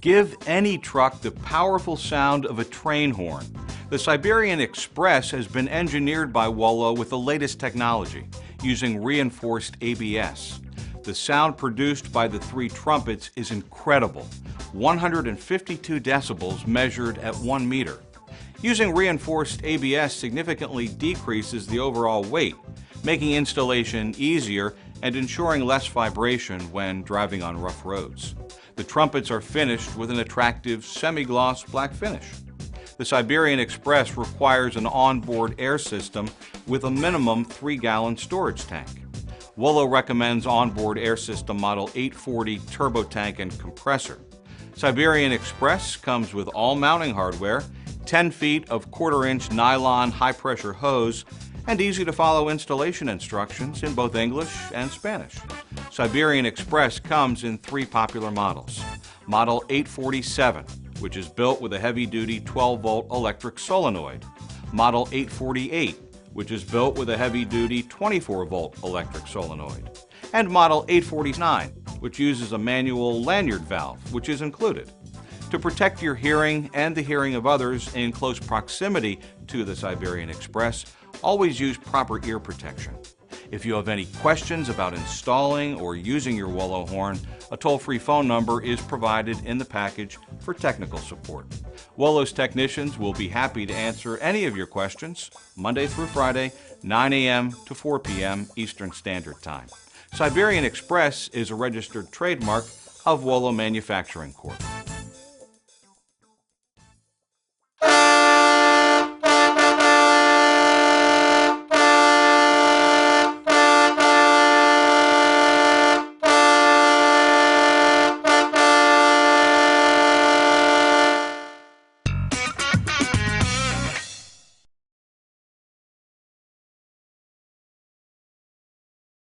Give any truck the powerful sound of a train horn. The Siberian Express has been engineered by Wolo with the latest technology, using reinforced ABS. The sound produced by the three trumpets is incredible, 152 decibels measured at 1 meter. Using reinforced ABS significantly decreases the overall weight, making installation easier and ensuring less vibration when driving on rough roads. The trumpets are finished with an attractive semi-gloss black finish. The Siberian Express requires an onboard air system with a minimum 3-gallon storage tank. Wolo recommends onboard air system model 840 turbo tank and compressor. Siberian Express comes with all mounting hardware, 10 feet of 1/4-inch nylon high-pressure hose, and easy-to-follow installation instructions in both English and Spanish. Siberian Express comes in 3 popular models. Model 847, which is built with a heavy-duty 12-volt electric solenoid. Model 848, which is built with a heavy-duty 24-volt electric solenoid. And Model 849, which uses a manual lanyard valve, which is included. To protect your hearing and the hearing of others in close proximity to the Siberian Express, always use proper ear protection. If you have any questions about installing or using your Wolo horn, a toll-free phone number is provided in the package for technical support. Wolo's technicians will be happy to answer any of your questions, Monday through Friday, 9 a.m. to 4 p.m. Eastern Standard Time. Siberian Express is a registered trademark of Wolo Manufacturing Corp.